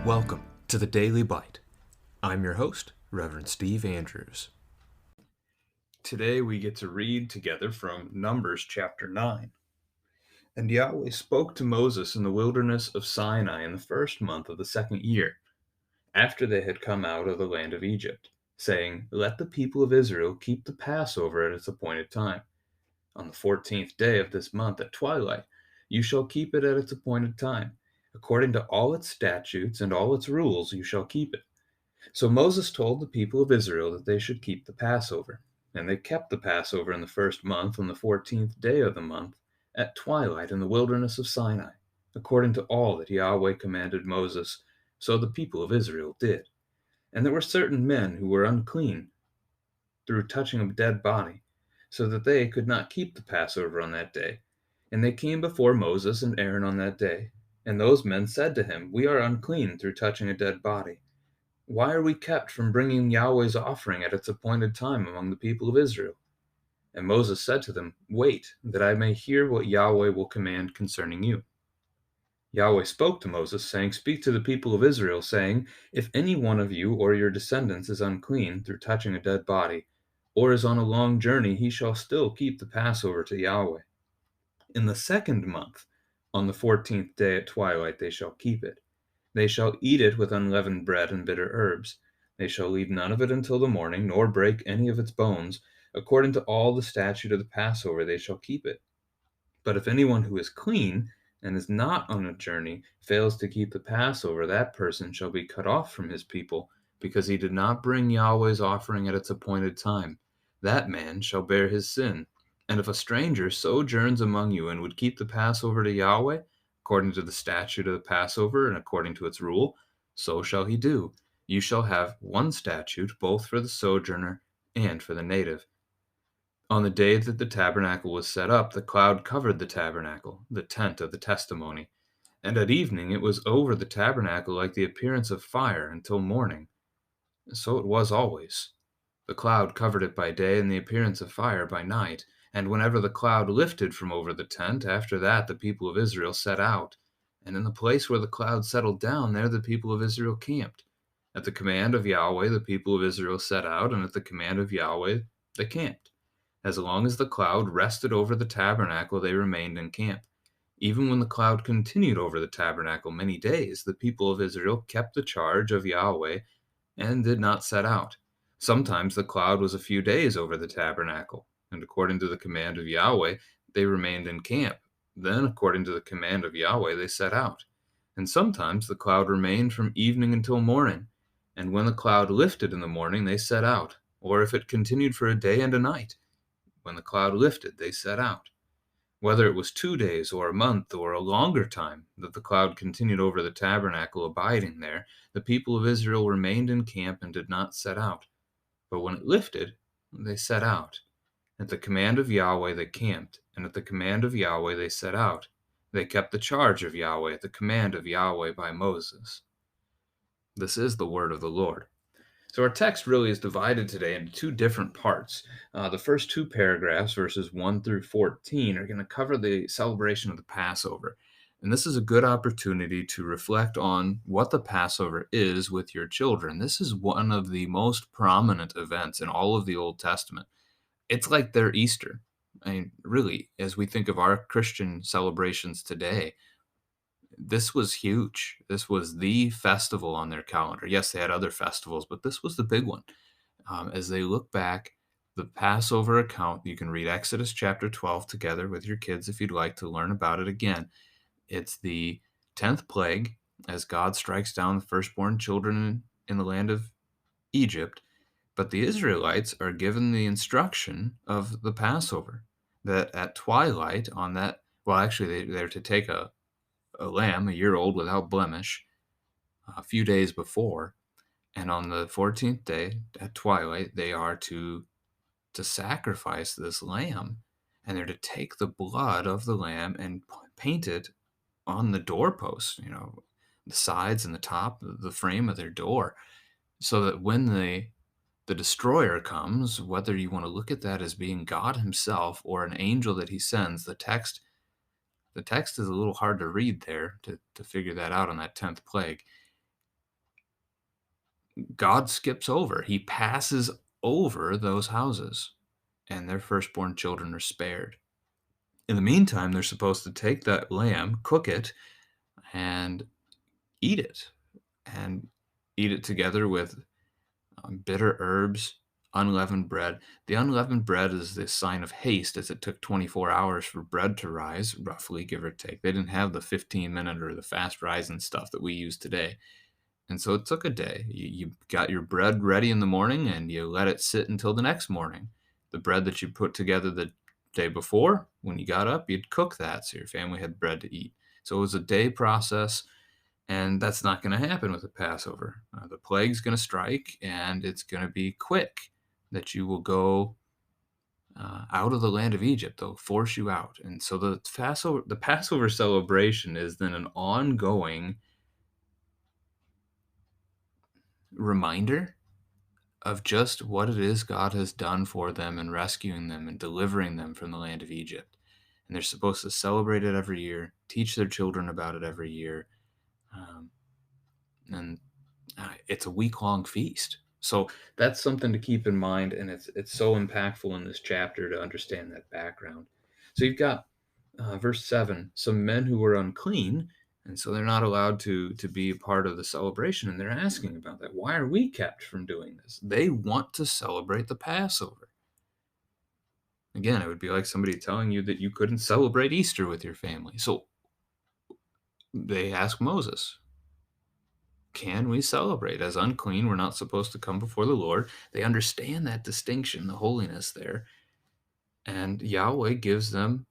Welcome to the Daily Bite. I'm your host, Reverend Steve Andrews. Today we get to read together from Numbers chapter 9. And Yahweh spoke to Moses in the wilderness of Sinai in the first month of the second year, after they had come out of the land of Egypt, saying, Let the people of Israel keep the Passover at its appointed time. On the 14th day of this month at twilight, you shall keep it at its appointed time. According to all its statutes and all its rules, you shall keep it. So Moses told the people of Israel that they should keep the Passover. And they kept the Passover in the first month on the 14th day of the month at twilight in the wilderness of Sinai, according to all that Yahweh commanded Moses. So the people of Israel did. And there were certain men who were unclean through touching a dead body, so that they could not keep the Passover on that day. And they came before Moses and Aaron on that day. And those men said to him, We are unclean through touching a dead body. Why are we kept from bringing Yahweh's offering at its appointed time among the people of Israel? And Moses said to them, Wait, that I may hear what Yahweh will command concerning you. Yahweh spoke to Moses, saying, Speak to the people of Israel, saying, If any one of you or your descendants is unclean through touching a dead body, or is on a long journey, he shall still keep the Passover to Yahweh. In the second month, on the 14th day at twilight, they shall keep it. They shall eat it with unleavened bread and bitter herbs. They shall leave none of it until the morning, nor break any of its bones. According to all the statute of the Passover, they shall keep it. But if anyone who is clean and is not on a journey fails to keep the Passover, that person shall be cut off from his people, because he did not bring Yahweh's offering at its appointed time. That man shall bear his sin. And if a stranger sojourns among you and would keep the Passover to Yahweh, according to the statute of the Passover and according to its rule, so shall he do. You shall have one statute, both for the sojourner and for the native. On the day that the tabernacle was set up, the cloud covered the tabernacle, the tent of the testimony. And at evening it was over the tabernacle like the appearance of fire until morning. So it was always. The cloud covered it by day, and the appearance of fire by night. And whenever the cloud lifted from over the tent, after that the people of Israel set out. And in the place where the cloud settled down, there the people of Israel camped. At the command of Yahweh, the people of Israel set out, and at the command of Yahweh, they camped. As long as the cloud rested over the tabernacle, they remained in camp. Even when the cloud continued over the tabernacle many days, the people of Israel kept the charge of Yahweh and did not set out. Sometimes the cloud was a few days over the tabernacle, and according to the command of Yahweh, they remained in camp. Then, according to the command of Yahweh, they set out. And sometimes the cloud remained from evening until morning, and when the cloud lifted in the morning, they set out. Or if it continued for a day and a night, when the cloud lifted, they set out. Whether it was 2 days or a month or a longer time that the cloud continued over the tabernacle abiding there, the people of Israel remained in camp and did not set out. But when it lifted, they set out. At the command of Yahweh they camped, and at the command of Yahweh they set out. They kept the charge of Yahweh at the command of Yahweh by Moses. This is the word of the Lord. So our text really is divided today into two different parts. The first two paragraphs, verses 1 through 14, are going to cover the celebration of the Passover. And this is a good opportunity to reflect on what the Passover is with your children. This is one of the most prominent events in all of the Old Testament. It's like their Easter. I mean, really, as we think of our Christian celebrations today, this was huge. This was the festival on their calendar. Yes, they had other festivals, but this was the big one. As they look back, the Passover account, you can read Exodus chapter 12 together with your kids if you'd like to learn about it again. It's the 10th plague as God strikes down the firstborn children in the land of Egypt. But the Israelites are given the instruction of the Passover that at twilight on that, well, actually, they're to take a lamb, a year old without blemish, a few days before, and on the 14th day at twilight, they are to sacrifice this lamb, and they're to take the blood of the lamb and paint it on the doorposts, the sides and the top, the frame of their door, so that when the destroyer comes, whether you want to look at that as being God himself or an angel that he sends, the text is a little hard to read there to figure that out on that 10th plague. God skips over. He passes over those houses, and their firstborn children are spared. In the meantime, they're supposed to take that lamb, cook it, and eat it, and eat it together with bitter herbs, unleavened bread. The unleavened bread is the sign of haste, as it took 24 hours for bread to rise, roughly, give or take. They didn't have the 15-minute or the fast rising stuff that we use today. And so it took a day. You got your bread ready in the morning and you let it sit until the next morning. The bread that you put together the day before, when you got up, you'd cook that so your family had bread to eat. So it was a day process, and that's not going to happen with the Passover. The plague's going to strike, and it's going to be quick that you will go out of the land of Egypt. They'll force you out. And so the Passover celebration is then an ongoing reminder of just what it is God has done for them in rescuing them and delivering them from the land of Egypt. And they're supposed to celebrate it every year, teach their children about it every year. Um, and It's a week-long feast. So that's something to keep in mind, and it's so impactful in this chapter to understand that background. So you've got verse 7, some men who were unclean, and so they're not allowed to be a part of the celebration, and they're asking about that. Why are we kept from doing this? They want to celebrate the Passover. Again, it would be like somebody telling you that you couldn't celebrate Easter with your family. So they ask Moses, can we celebrate? As unclean, we're not supposed to come before the Lord. They understand that distinction, the holiness there. And Yahweh gives them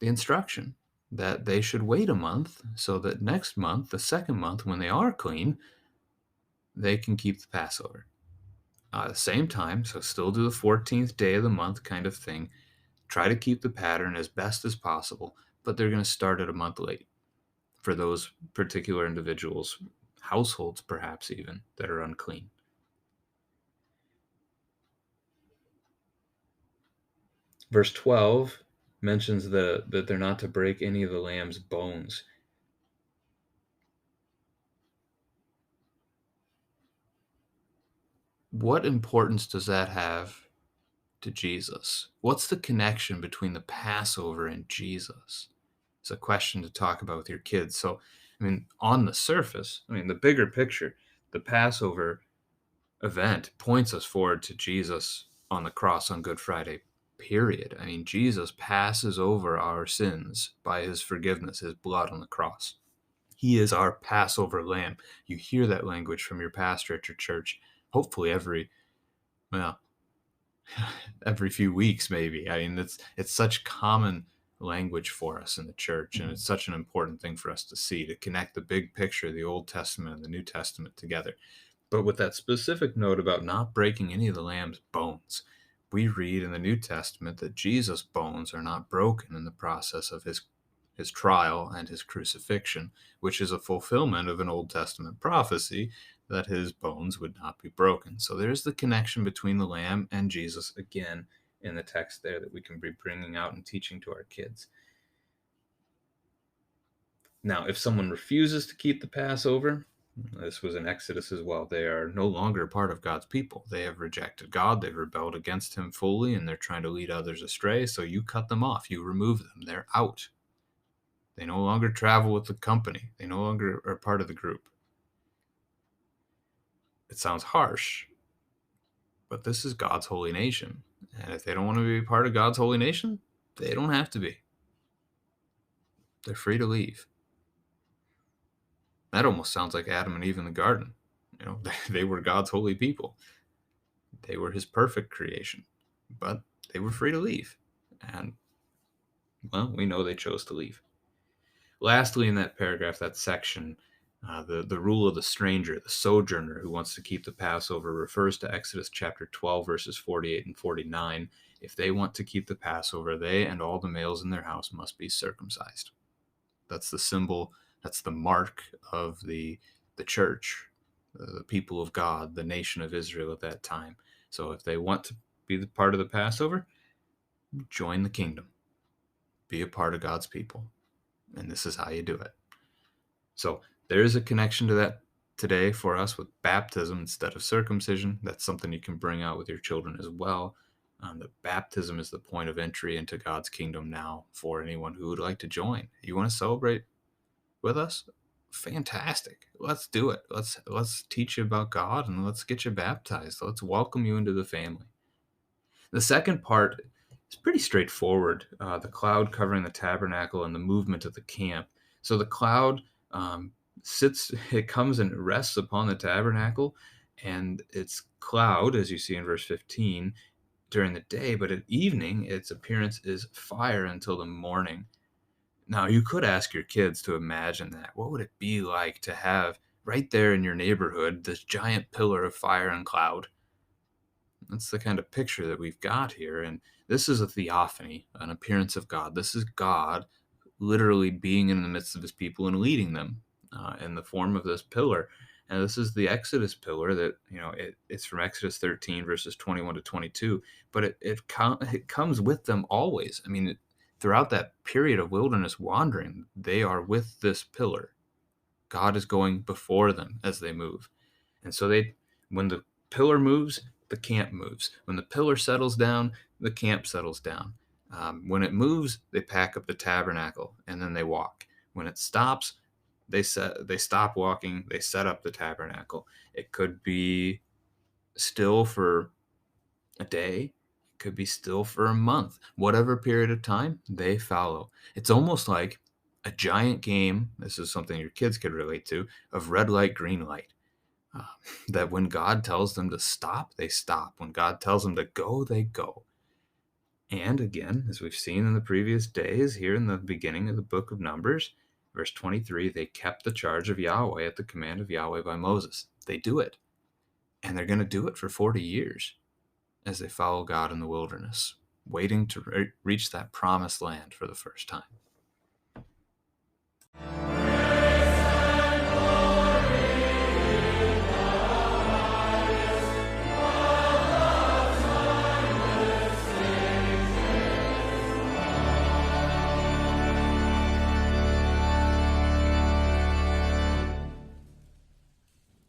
the instruction that they should wait a month so that next month, the second month, when they are clean, they can keep the Passover. At the same time, so still do the 14th day of the month kind of thing. Try to keep the pattern as best as possible, but they're going to start it a month late for those particular individuals, households perhaps even, that are unclean. Verse 12 mentions that they're not to break any of the lamb's bones. What importance does that have to Jesus? What's the connection between the Passover and Jesus? It's a question to talk about with your kids. So, on the surface, the bigger picture, the Passover event points us forward to Jesus on the cross on Good Friday, period. Jesus passes over our sins by his forgiveness, his blood on the cross. He is our Passover lamb. You hear that language from your pastor at your church, hopefully well, every few weeks, maybe. It's such common language for us in the church, and it's such an important thing for us to see, to connect the big picture, the Old Testament and the New Testament together. But with that specific note about not breaking any of the lamb's bones, we read in the New Testament that Jesus' bones are not broken in the process of his trial and his crucifixion, which is a fulfillment of an Old Testament prophecy that his bones would not be broken. So there's the connection between the lamb and Jesus again in the text there that we can be bringing out and teaching to our kids. Now, if someone refuses to keep the Passover, this was in Exodus as well, they are no longer part of God's people. They have rejected God, they've rebelled against him fully, and they're trying to lead others astray. So you cut them off, you remove them, they're out. They no longer travel with the company, they no longer are part of the group. It sounds harsh, but this is God's holy nation. And if they don't want to be part of God's holy nation, they don't have to be. They're free to leave. That almost sounds like Adam and Eve in the garden. They were God's holy people. They were his perfect creation, but they were free to leave. And, well, we know they chose to leave. Lastly, in that paragraph, that section, the rule of the stranger, the sojourner who wants to keep the Passover, refers to Exodus chapter 12, verses 48 and 49. If they want to keep the Passover, they and all the males in their house must be circumcised. That's the symbol, that's the mark of the church, the people of God, the nation of Israel at that time. So if they want to be the part of the Passover, join the kingdom. Be a part of God's people. And this is how you do it. So there is a connection to that today for us with baptism instead of circumcision. That's something you can bring out with your children as well. That baptism is the point of entry into God's kingdom now for anyone who would like to join. You want to celebrate with us? Fantastic. Let's do it. Let's teach you about God and let's get you baptized. Let's welcome you into the family. The second part is pretty straightforward. The cloud covering the tabernacle and the movement of the camp. So the cloud um, it comes and rests upon the tabernacle, and its cloud, as you see in verse 15, during the day, but at evening, its appearance is fire until the morning. Now, you could ask your kids to imagine that. What would it be like to have right there in your neighborhood this giant pillar of fire and cloud? That's the kind of picture that we've got here. And this is a theophany, an appearance of God. This is God literally being in the midst of his people and leading them in the form of this pillar. And this is the Exodus pillar that, it's from Exodus 13, verses 21 to 22. But it comes with them always. I mean, throughout that period of wilderness wandering, they are with this pillar. God is going before them as they move. And so when the pillar moves, the camp moves. When the pillar settles down, the camp settles down. When it moves, they pack up the tabernacle and then they walk. When it stops, they stop walking. They set up the tabernacle. It could be still for a day. It could be still for a month. Whatever period of time, they follow. It's almost like a giant game. This is something your kids could relate to, of red light, green light. Uh, that when God tells them to stop, they stop. When God tells them to go, they go. And again, as we've seen in the previous days, here in the beginning of the book of Numbers, verse 23, they kept the charge of Yahweh at the command of Yahweh by Moses. They do it. And they're going to do it for 40 years as they follow God in the wilderness, waiting to reach that promised land for the first time.